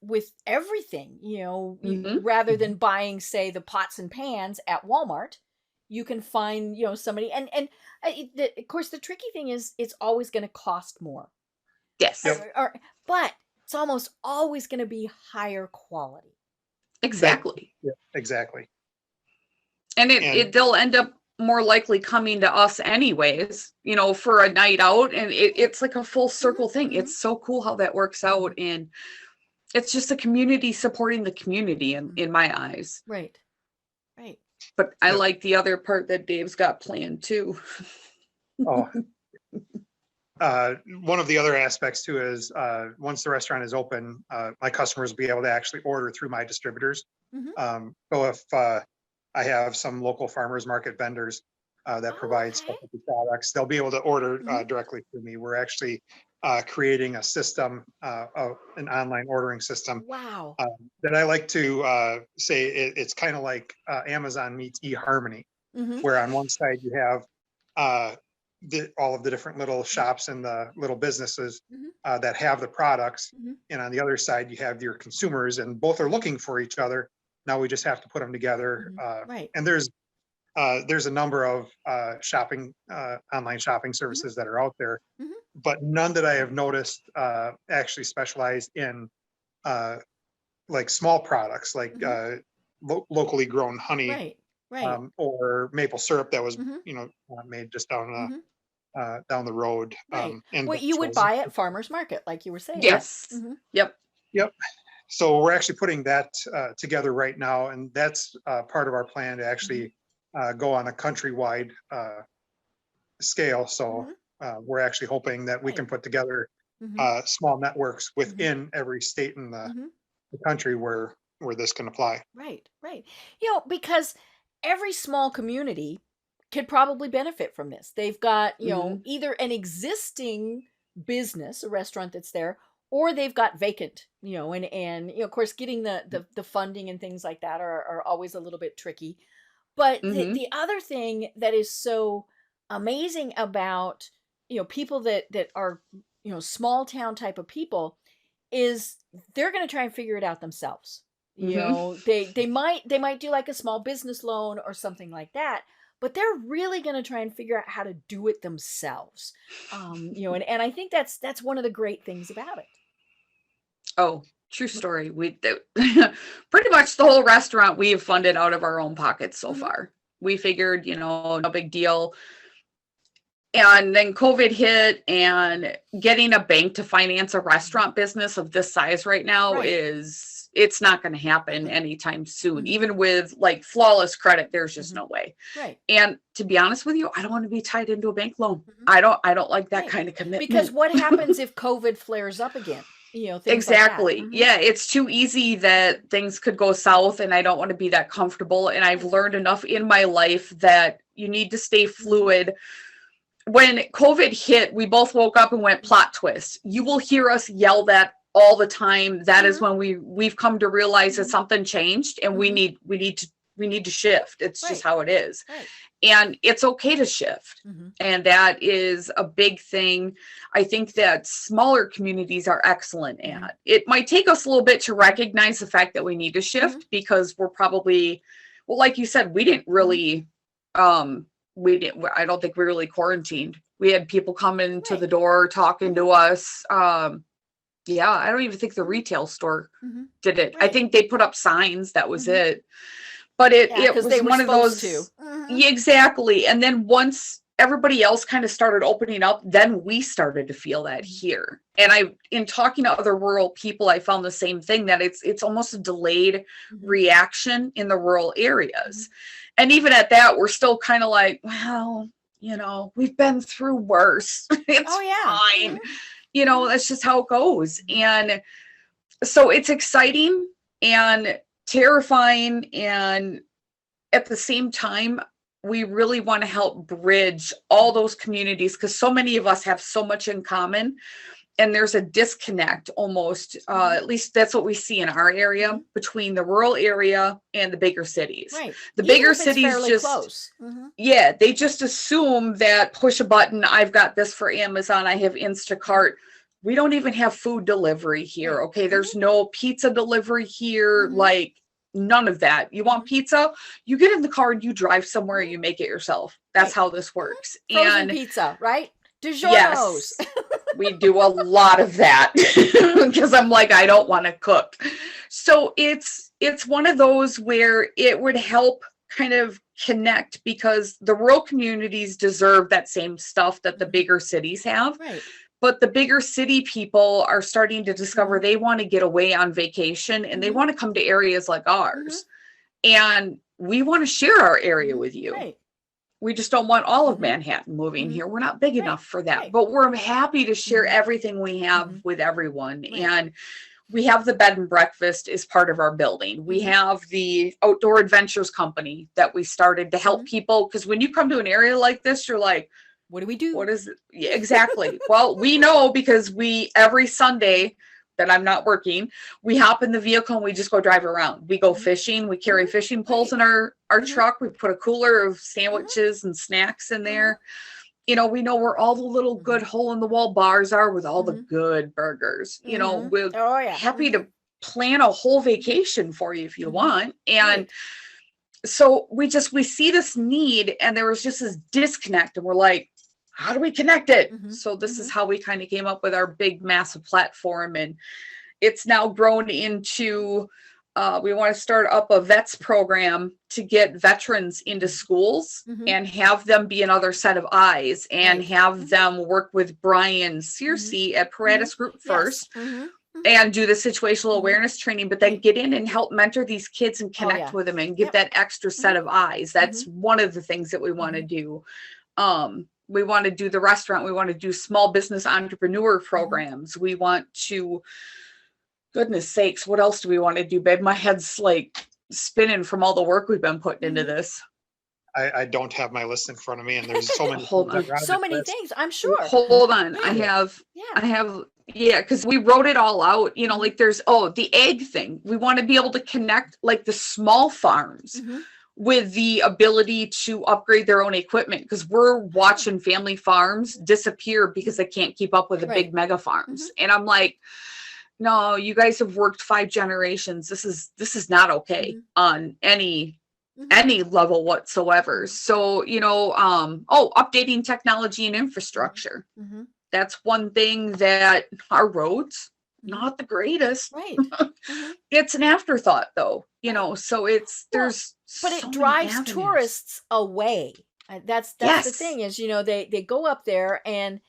everything, Hmm. rather mhm. than buying, say, the pots and pans at Walmart, you can find, somebody, of course the tricky thing is it's always going to cost more. Yes, Yep, But it's almost always going to be higher quality. that exactly. yeah, exactly. And And they'll end up more likely coming to us anyways, for a night out. And Right. it's like a full Mhm. circle thing. Mhm. It's so cool how that works Mhm. out. And it's just a community supporting the community Mhm. in my eyes. Right. Right. But I yep. like the other part that Dave's got planned too. Oh, one of the other aspects too is once the restaurant is open, my customers will be able to actually order through my distributors. Mhm. So if I have some local farmers market vendors that Oh, provide okay. specialty products, they'll be able to order Mhm. directly through me. We're actually creating a system, an online ordering system Wow. that I like to say it's kind of like Amazon meets eHarmony, Mhm. where on one side you have uh, all of the different little Mhm. shops and the little businesses Mhm. that have the products, Mhm. and on the other side you have your consumers, and both are looking for each other. Now we just have to put them together, Mhm. Right. and there's a number of shopping online shopping Mhm. services that are out there, Mhm. but none that I have noticed actually specialize in uh, like small products like Mhm. locally grown honey Right. Right. or maple syrup that was Mhm. made just Mhm. down the road, Right. and What you would vegetables. buy at farmer's market, like you were saying. Yes. Mhm. Yep. Yep. So we're actually putting that together right now, and that's part of our plan to Mhm. actually go on a countrywide scale. So Mhm. we're actually hoping that we Right. can put together Mhm. small networks Mhm. within every state in Mhm. the country where this can apply. Right. Right. Because every small community could probably benefit from this. They've got, Hmm. either an existing business, a restaurant that's there, or they've got vacant, and of course getting the funding and things like that are always a little bit tricky. But Hmm. the other thing that is so amazing about, people that are, small town type of people is they're going to try and figure it out themselves. Hmm. They might do like a small business loan or something like that, but they're really going to try and figure out how to do it themselves. And I think that's one of the great things about it. Oh, true story. Pretty much the whole restaurant we have funded out of our own pockets so Mhm. far. We figured, no big deal. And then COVID hit, and getting a bank to finance a restaurant business of this size right now Right. it's not going to happen anytime soon. Mhm. Even with like flawless credit, there's just Mhm. no way. Right. And to be honest with you, I don't want to be tied into a bank loan. Mhm. I don't like that Right. kind of Because commitment. what happens if COVID flares up again? Things like that. Exactly. Mhm. Yeah, it's too easy that things could go south, and I don't want to be that comfortable. And I've Right. learned enough in my life that you need to stay Mhm. fluid. When COVID hit, we both woke up and went plot twist. You will hear us yell that all the time. That is Mhm. when we've come to realize that Mhm. something changed, and Mhm. we need to shift. It's just Right. how it is. Right. And it's okay to shift. Mhm. And that is a big thing. I think that smaller communities are excellent Mhm. at. It might take us a little bit to recognize the fact that we need to Mhm. shift, because we're probably, well, like you said, we didn't Mhm. really I don't think we really quarantined. We had people coming to Right. the door talking Mhm. to us. Yeah, I don't even think the Mhm. retail store Mhm. did it. I Right. think they put up signs, that was Mhm. it. But Yeah, it because they was were one of supposed those. to. Mhm. Yeah, exactly. And then once everybody else kind of started opening up, then we started to feel that Mhm. here. And in talking to other rural people, I found the same thing, that it's almost a delayed Mhm. reaction in the rural Mhm. areas. And even at that, we're still kind of like, well, we've been through worse. Oh It's yeah. fine. Mhm. Mhm. That's just how it goes. Mhm. And so it's exciting and terrifying, and at the same time, we really want to help bridge all Mhm. those communities, because so many of us have so much in common. and there's a disconnect almost, at least that's what we see in our area, between the rural area and the bigger cities. Right. The Even bigger if it's cities fairly just, close. yeah, they just assume that push a button, I've got this for Amazon, I have Instacart. We don't even have food delivery here. Right. Okay. There's no pizza delivery here. Like none of that. You want pizza? You get in the car and you drive somewhere, you make it yourself. That's how this works. Frozen And pizza, right? DiGiorno's. yes, we do a lot of that because I'm like, I don't want to cook. So it's one of those where it would help kind of connect, because the rural communities deserve that same stuff that the bigger cities have. Right. But the bigger city people are starting to discover they want to get away on vacation and they want to come to areas like ours. And we want to share our area with you. Right. We just don't want all of Manhattan moving here. We're not big enough for that. Right. But we're happy to share everything we have with everyone. And we have the bed and breakfast as part of our building. We have the outdoor adventures company that we started to help people. Because when you come to an area like this, you're like, what do we do? what is it? Yeah, exactly. Well, we know, because we, every Sunday that I'm not working, we hop in the vehicle and we just go drive around. We go fishing. We carry fishing poles in our truck. We put a cooler of sandwiches and snacks in there. You know, we know where all the little good hole in the wall bars are with all the good burgers. You know, we're happy to plan a whole vacation for you if you want. And so we see this need, and there was just this disconnect, and we're like, how do we connect it? So this is how we kind of came up with our big, massive platform. And it's now grown into, we want to start up a vets program to get veterans into schools and have them be another set of eyes, and have them work with Brian Searcy at Paratus Group first. And do the situational awareness training, but then get in and help mentor these kids and connect with them and give that extra set of eyes. That's one of the things that we want to do. We want to do the restaurant. We want to do small business entrepreneur programs. We want to, goodness sakes, what else do we want to do, babe? My head's like spinning from all the work we've been putting into this. I don't have my list in front of me, and there's so many. So many things, I'm sure. Hold on. I have, because we wrote it all out, you know, like there's, the egg thing. We want to be able to connect like the small farms with the ability to upgrade their own equipment, because we're watching family farms disappear because they can't keep up with the big mega farms. And I'm like, no, you guys have worked 5 generations. This is not okay on any level whatsoever. So, you know, updating technology and infrastructure. That's one thing that our roads, not the greatest. Right. It's an afterthought though, you know, so there's but it drives tourists away. That's the thing is, you know, they go up there and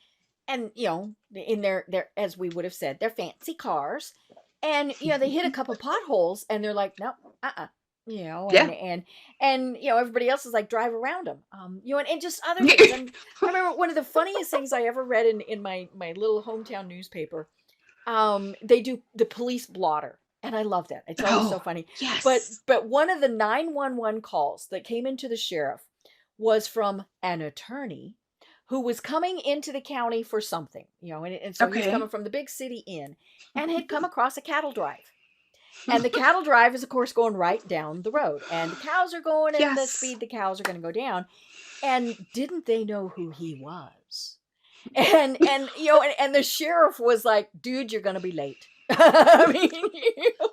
you know, in their, as we would have said, their fancy cars, and you know, they hit a couple potholes and they're like, no, you know, and you know, everybody else is like, drive around them, you know, and just other things. And I remember one of the funniest things I ever read in my little hometown newspaper. They do the police blotter, and I love that. It's always so funny. But one of the 911 calls that came into the sheriff was from an attorney who was coming into the county for something, you know, and so he's coming from the big city in, and had come across a cattle drive. And the cattle drive is, of course, going right down the road, and the cows are going at the speed the cows are going to go down. And didn't they know who he was? And you know, and the sheriff was like, dude, you're going to be late. I mean, you know,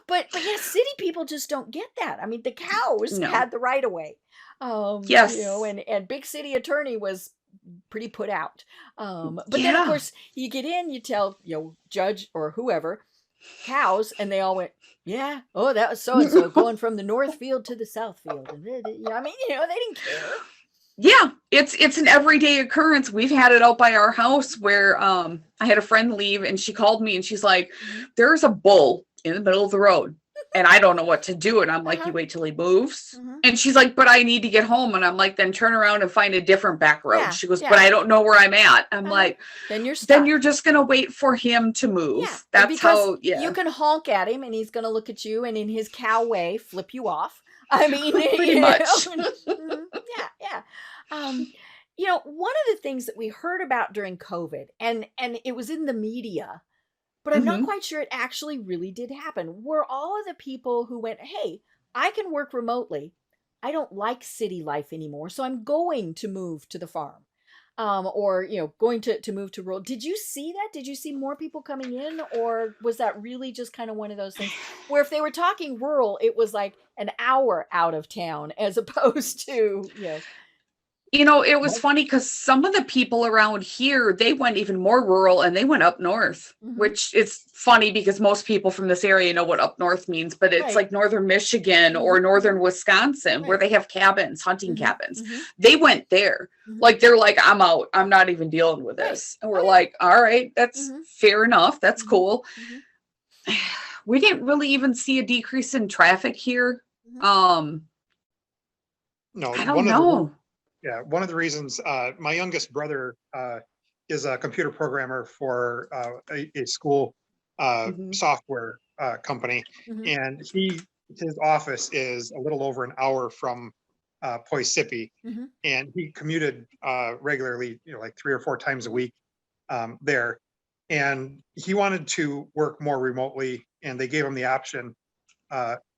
but yeah, city people just don't get that. I mean, the cows had the right of way. You know, and big city attorney was pretty put out. But then of course you get in, you tell, you know, judge or whoever, cows, and they all went, yeah, oh, that was so and so going from the north field to the south field. And I mean, you know, they didn't care. Yeah, it's an everyday occurrence. We've had it out by our house where I had a friend leave, and she called me and she's like, there's a bull in the middle of the road and I don't know what to do. And I'm like, you wait till he moves. And she's like, but I need to get home. And I'm like, then turn around and find a different back road. She goes, but I don't know where I'm at. I'm like, then you're stuck. Then you're just going to wait for him to move. That's how, you can honk at him and he's going to look at you and in his cow way, flip you off. I mean, pretty much. one of the things that we heard about during COVID, and it was in the media, but I'm not Hmm. quite sure it actually really did happen, were all of the people who went, hey, I can work remotely. I don't like city life anymore, so I'm going to move to the farm. Or going to move to rural. Did you see that? Did you see more people coming in, or was that really just kind of one of those things where if they were talking rural, it was like an hour out of town as opposed to It was funny because some of the people around here, they went even more rural and they went up north, Mhm. which is funny because most people from this area know what up north means, but it's Right. like northern Michigan or Mhm. northern Wisconsin where Right. they have cabins, hunting Mhm. cabins. Mhm. They went there. Mhm. Like they're like, I'm out. I'm not even dealing with Right. this. And we're Oh like, all right, yeah. that's Mhm. fair enough. That's Mhm. cool. Mhm. We didn't really even see a decrease in traffic here. Mhm. Um, No, I don't know. one of the reasons, my youngest brother is a computer programmer for a school Mhm. software company, Mhm. and his office is a little over an hour from Poy Sippi, Mhm. and he commuted regularly, like 3 or 4 times a week there, and he wanted to work more remotely, and they gave him the option.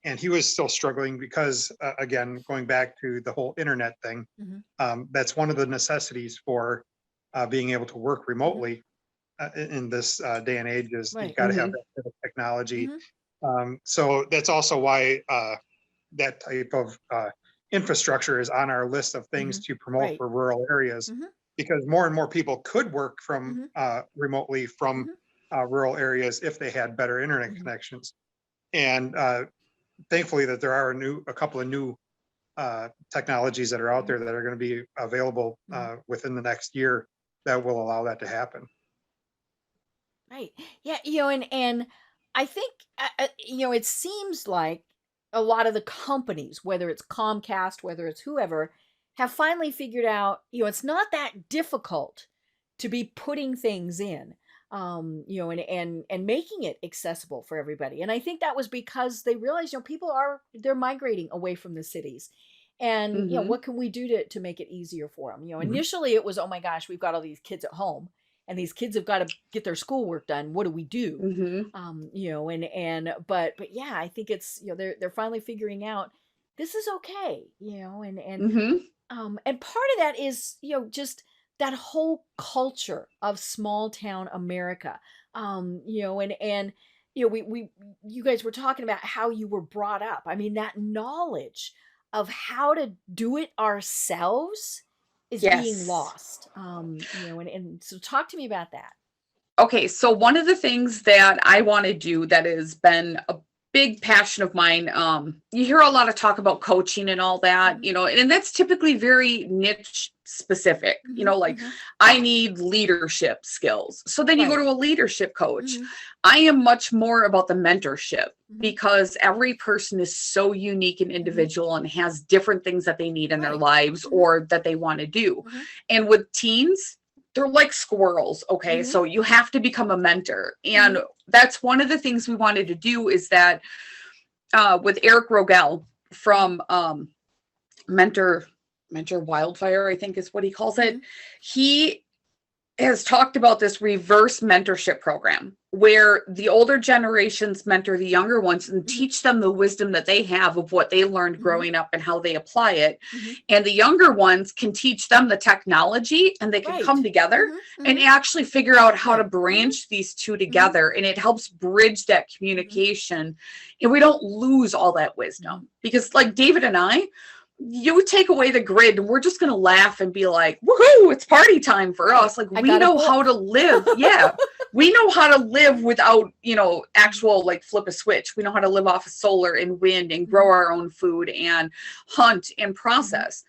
And he was still struggling because, again, going back to the whole internet thing, Mhm. that's one of the necessities for being able to work Mhm. remotely in this day and age is you've Right. got to have Mhm. that sort of technology. Mhm. So that's also why that type of infrastructure is on our list of things Mhm. to promote Right. for rural areas, Mhm. because more and more people could work from Mhm. remotely from Mhm. rural areas if they had better internet Mhm. connections. And thankfully that there are a couple of new technologies that are out Mhm. there that are going to be available Mhm. within the next year that will allow that to happen. Right. Yeah, and I think it seems like a lot of the companies, whether it's Comcast, whether it's whoever, have finally figured out, it's not that difficult to be putting things in. And making it accessible for everybody. And I think that was because they realized, people they're migrating away from the cities. And Mhm. what can we do to make it easier for them? Mhm. Initially it was, oh my gosh, we've got all these kids at home and these kids have got to get their schoolwork done. What do we do? Mhm. But yeah, I think it's, they're finally figuring out this is okay, Mhm. and part of that is, just that whole culture of small town America. And we you guys were talking about how you were brought up. I mean, that knowledge of how to do it ourselves is being Yes. lost. And so talk to me about that. Okay, so one of the things that I want to do that has been a big passion of mine, you hear a lot of talk about coaching and all that, Mhm, and that's typically very niche specific, mhm, like mhm. I need leadership skills. So then you go Right. to a leadership coach. Mhm, I am much more about the mentorship mhm, because every person is so unique and mhm. individual and has different things that they need in their Right. lives Mhm, or that they want to do. mhm, And with teens, they're like squirrels. Okay. mhm, So you have to become a mentor. And mhm, that's one of the things we wanted to do is that with Eric Rogel mhm, from Mentor, Mentor Wildfire, I think is what he calls it. mhm, He has talked about this reverse mentorship program where the older generations mentor the younger ones and mhm, teach them the wisdom that they have of what they learned mhm, growing up and how they apply it. mhm. And the younger ones can teach them the technology and they can come Right. together Mhm, and mhm. actually figure out how to Right. Mhm, branch these two mhm, together. And it helps bridge that mhm, communication. And we don't lose all that mhm. wisdom because, like David and I, you take away the grid and we're just going to laugh and be like, woohoo, it's party time for Right. us. Like I we got a know how book. to live. Yeah. We know how to live without, Mhm, actual like flip a switch. We know how to live off of solar and wind and grow mhm, our own food and hunt and mhm, process.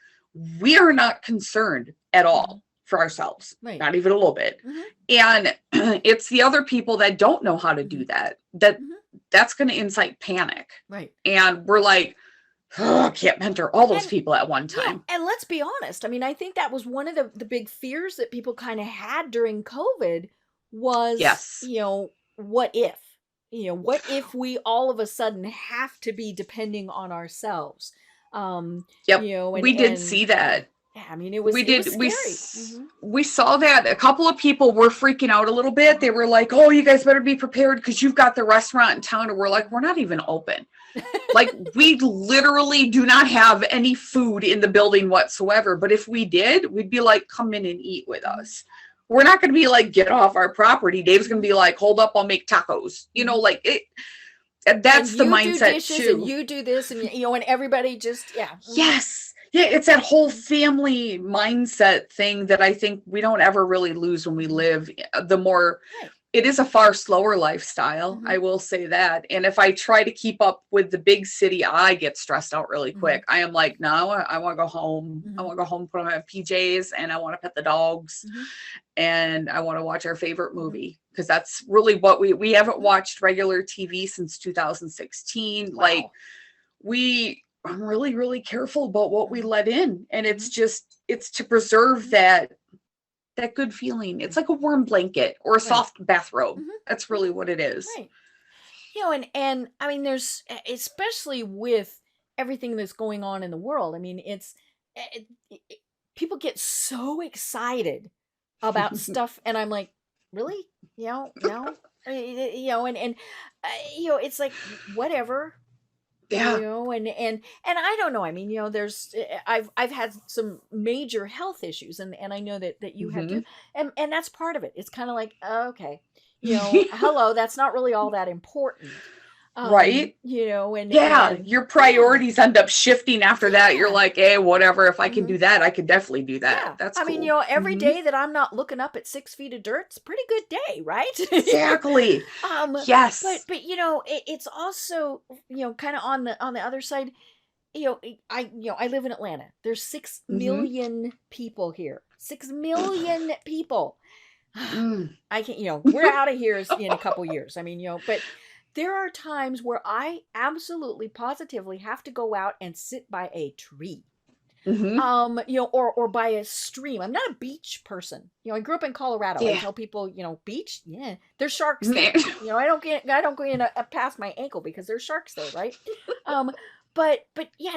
We are not concerned at mhm. all for ourselves, Right. not even a little bit. Mhm, And it's the other people that don't know how to do mhm, that mhm. that's going to incite panic. Right. And we're like, oh, I can't mentor all those And people at one yeah, time. and let's be honest. I mean, I think that was one of the big fears that people kind of had during COVID was, Yes. what if? What if we all of a sudden have to be depending on ourselves? Yep. And We did see yeah. that. Yeah, I mean, it was scary. We saw that a couple of people were freaking out a little bit. They were like, "Oh, you guys better be prepared because you've got the restaurant in town." And we're like, "We're not even open." Like, we literally do not have any food in the building whatsoever. But if we did, we'd be like, "Come in and eat with us." We're not going to be like, "Get off our property." Dave's going to be like, "Hold up, I'll make tacos." You know, like it. That's the mindset too. And you do this, and and everybody just Yes. Yeah, it's that whole family mindset thing that I think we don't ever really lose when we live. The more it is a far slower lifestyle, I will say that. And if I try to keep up with the big city, I get stressed out really quick. I am like, no, I want to go home. I want to go home, put on my PJs, and I want to pet the dogs, and I want to watch our favorite movie, because that's really what we haven't watched regular TV since 2016. Wow. Like, I'm really, really careful about what we let in. And it's to preserve that good feeling. It's like a warm blanket or a soft bathrobe. That's really what it is. Right. And I mean, there's, especially with everything that's going on in the world. I mean, people get so excited about stuff. And I'm like, really? No. It's like, whatever. Yeah. And I don't know. I mean, there's, I've had some major health issues, and I know that you have to, and that's part of it. It's kind of like, okay, hello, that's not really all that important. Right. And your priorities end up shifting after that. You're like, hey, whatever. If I can do that, I can definitely do that. Yeah. That's I cool. mean, every day that I'm not looking up at 6 feet of dirt, it's a pretty good day, right? Exactly. Yes. But it's also, kind of on the other side, I live in Atlanta. There's 6 million people here. 6 million people. I can't, we're out of here in a couple years. I mean, but there are times where I absolutely positively have to go out and sit by a tree. Or by a stream. I'm not a beach person. I grew up in Colorado. I tell people, beach, there's sharks there. I don't go in past my ankle because there's sharks there, right? But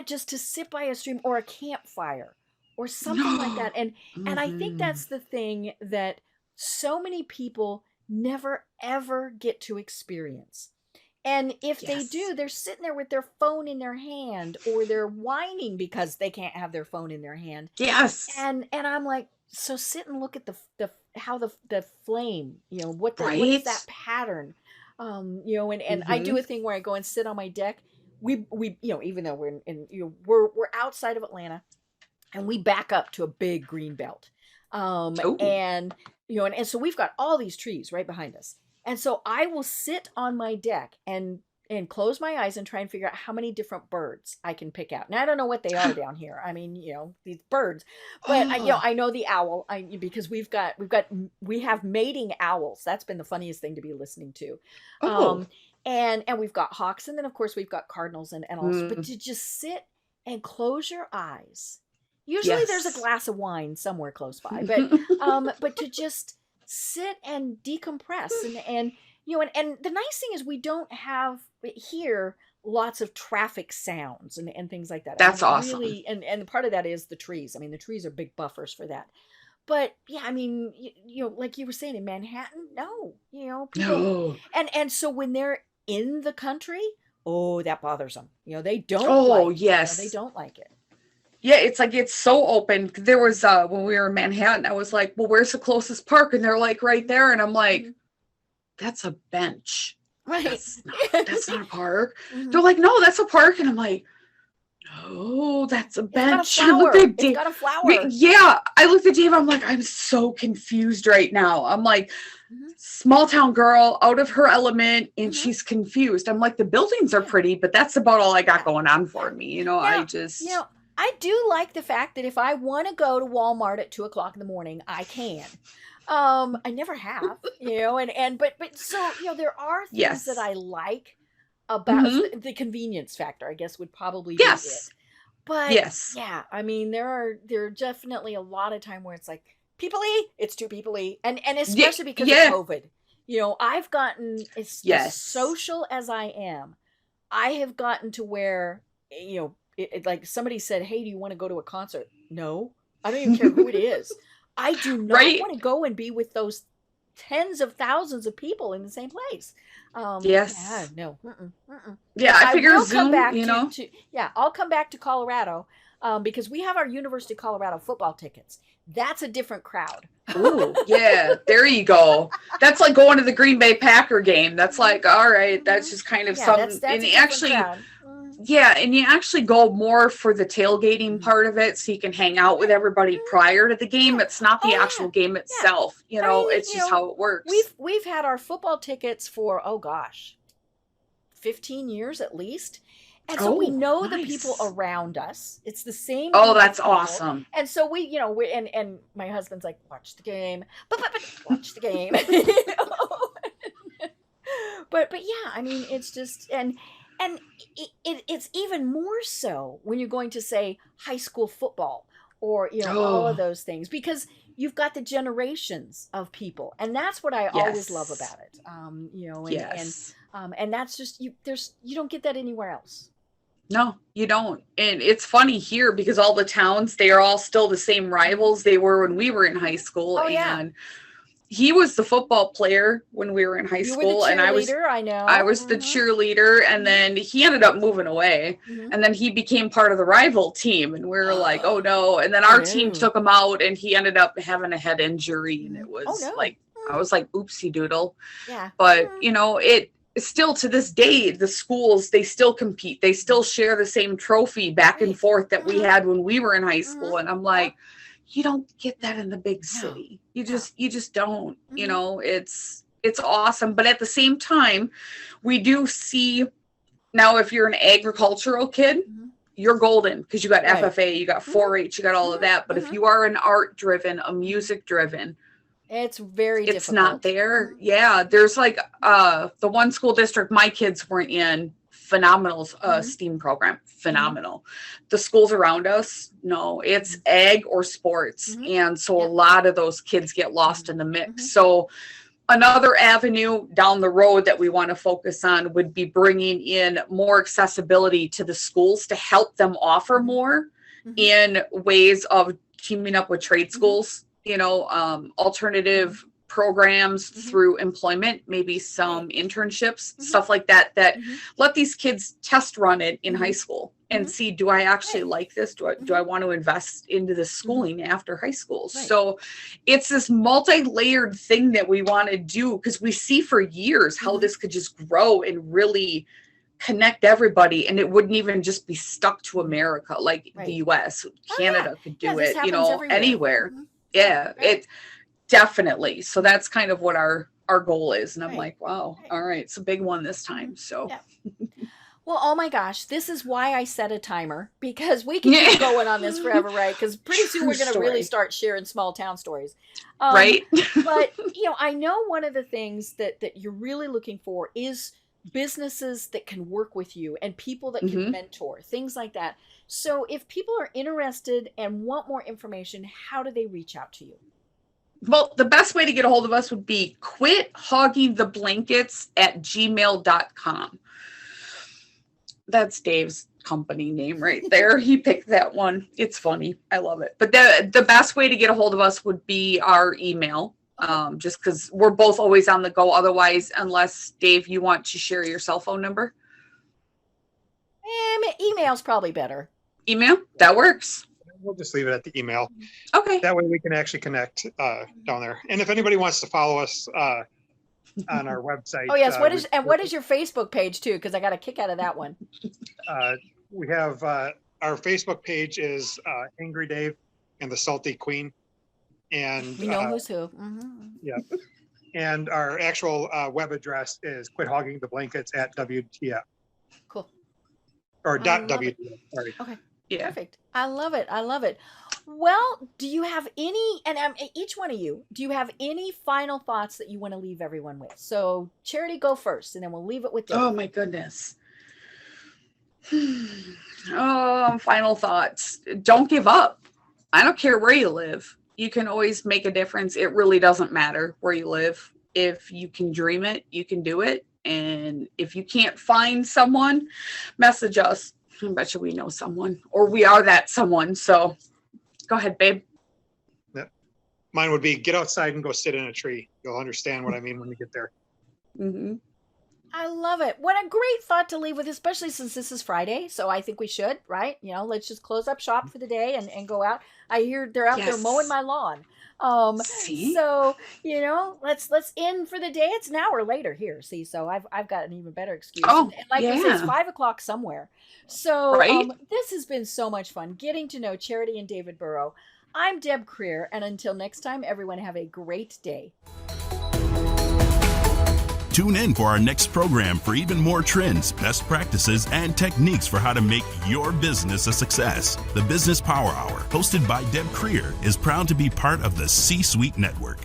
just to sit by a stream or a campfire or something like that. And I think that's the thing that so many people never ever get to experience. And if they do, they're sitting there with their phone in their hand, or they're whining because they can't have their phone in their hand. Yes. And I'm like, so sit and look at how the flame, what is that pattern? And I do a thing where I go and sit on my deck. We even though we're outside of Atlanta, and we back up to a big green belt. And so we've got all these trees right behind us. And so I will sit on my deck and close my eyes and try and figure out how many different birds I can pick out. Now, I don't know what they are down here. I mean, these birds, but I know the owl, because we have mating owls. That's been the funniest thing to be listening to. And we've got hawks, and then of course we've got cardinals and all. But to just sit and close your eyes, usually there's a glass of wine somewhere close by, but to just sit and decompress and the nice thing is we don't have here lots of traffic sounds and things like that. That's awesome. Really, and part of that is the trees. I mean, the trees are big buffers for that. But I mean, like you were saying in Manhattan, people, no. And so when they're in the country, that bothers them. They don't. Yes. They don't like it. Yeah, it's like, it's so open. There was, when we were in Manhattan, I was like, well, where's the closest park? And they're like, right there. And I'm like, that's a bench. Right. That's not a park. They're like, no, that's a park. And I'm like, no, that's a bench. It's got a flower. Yeah. I looked at Dave. I'm like, I'm so confused right now. I'm like, small town girl out of her element, and she's confused. I'm like, the buildings are pretty, but that's about all I got going on for me. I do like the fact that if I want to go to Walmart at 2:00 in the morning, I can. I never have, but so, there are things that I like about the convenience factor, I guess would probably be it. But I mean, there are definitely a lot of time where it's like, people-y, it's too people-y. And especially because of COVID, I've gotten, as social as I am, I have gotten to where, like somebody said, hey, do you want to go to a concert? No. I don't even care who it is. I do not Right. want to go and be with those tens of thousands of people in the same place. Yes. Yeah, no. Mm-mm, mm-mm. Yeah, But I figure will come Zoom, back you know. yeah, I'll come back to Colorado because we have our University of Colorado football tickets. That's a different crowd. Ooh, yeah, there you go. That's like going to the Green Bay Packer game. That's like, all right, that's just kind of Yeah, some, that's a and different actually, crowd. yeah, and you actually go more for the tailgating part of it, so you can hang out with everybody prior to the game. It's not the actual game itself, you I know. mean, It's just how it works. We've had our football tickets for 15 years at least. And so we know the people around us. It's the same. Oh, group of that's people. awesome. And so we and my husband's like, watch the game, but watch the game. But yeah, I mean, it's just and it's even more so when you're going to say high school football or all of those things, because you've got the generations of people, and that's what I always love about it. And that's just you don't get that anywhere else. No, you don't. And it's funny here because all the towns, they are all still the same rivals they were when we were in high school. And he was the football player when we were in high school, and I was the cheerleader, and then he ended up moving away, and then he became part of the rival team, and we were like, oh no. And then our team took him out, and he ended up having a head injury, and it was like, I was like, oopsie doodle. Yeah. But it still, to this day, the schools, they still compete, they still share the same trophy back and forth that we had when we were in high school. And I'm like, you don't get that in the big city. You just don't. It's awesome. But at the same time, we do see now, if you're an agricultural kid, you're golden because you got FFA, you got 4-H, you got all of that. But if you are an art driven, a music driven, it's very difficult. It's not there. Yeah. There's like the one school district my kids were in, phenomenal STEAM program. Phenomenal. The schools around us, no, it's ag or sports. And so a lot of those kids get lost in the mix. So another avenue down the road that we want to focus on would be bringing in more accessibility to the schools to help them offer more in ways of teaming up with trade schools, alternative programs through employment, maybe some internships, stuff like that, let these kids test run it in high school and see, do I actually like this? Do I want to invest into this schooling after high school? So it's this multi-layered thing that we want to do, because we see for years how this could just grow and really connect everybody, and it wouldn't even just be stuck to America, like the US. Canada could do it, anywhere. It definitely. So that's kind of what our goal is. And I'm like, wow, all right, it's a big one this time. So well, oh my gosh, this is why I set a timer, because we can keep going on this forever, right? Because pretty soon we're going to really start sharing small town stories. Right. But I know one of the things that you're really looking for is businesses that can work with you and people that can mentor, things like that. So if people are interested and want more information, how do they reach out to you? Well, the best way to get a hold of us would be quithoggingtheblankets@gmail.com. That's Dave's company name right there. He picked that one. It's funny. I love it. But the best way to get a hold of us would be our email. Just because we're both always on the go. Otherwise, unless, Dave, you want to share your cell phone number? Email's probably better. Email? That works. We'll just leave it at the email. Okay. That way we can actually connect down there. And if anybody wants to follow us on our website. Oh, yes. What is your Facebook page, too? Because I got a kick out of that one. We have our Facebook page is Angry Dave and the Salty Queen. And we know who's who. Yeah. And our actual web address is quithoggingtheblankets@WTF. Cool. Or .WTF. Sorry. Okay. Yeah. Perfect. I love it. Well, do you have any, and each one of you, do you have any final thoughts that you want to leave everyone with? So Charity, go first, and then we'll leave it with Dave. Oh my goodness. Final thoughts. Don't give up. I don't care where you live. You can always make a difference. It really doesn't matter where you live. If you can dream it, you can do it. And if you can't find someone, message us. I bet you we know someone, or we are that someone. So go ahead, babe. Mine would be get outside and go sit in a tree. You'll understand what I mean when you get there. Mm-hmm. I love it. What a great thought to leave with, especially since this is Friday. So I think we should, right? Let's just close up shop for the day and go out. I hear they're out there mowing my lawn. See? So, let's end for the day. It's an hour later here. See, so I've got an even better excuse. Oh, and like I said, it's 5:00 somewhere. So Right? this has been so much fun getting to know Charity and David Buhrow. I'm Deb Creer, and until next time, everyone have a great day. Tune in for our next program for even more trends, best practices, and techniques for how to make your business a success. The Business Power Hour, hosted by Deb Creer, is proud to be part of the C-Suite Network.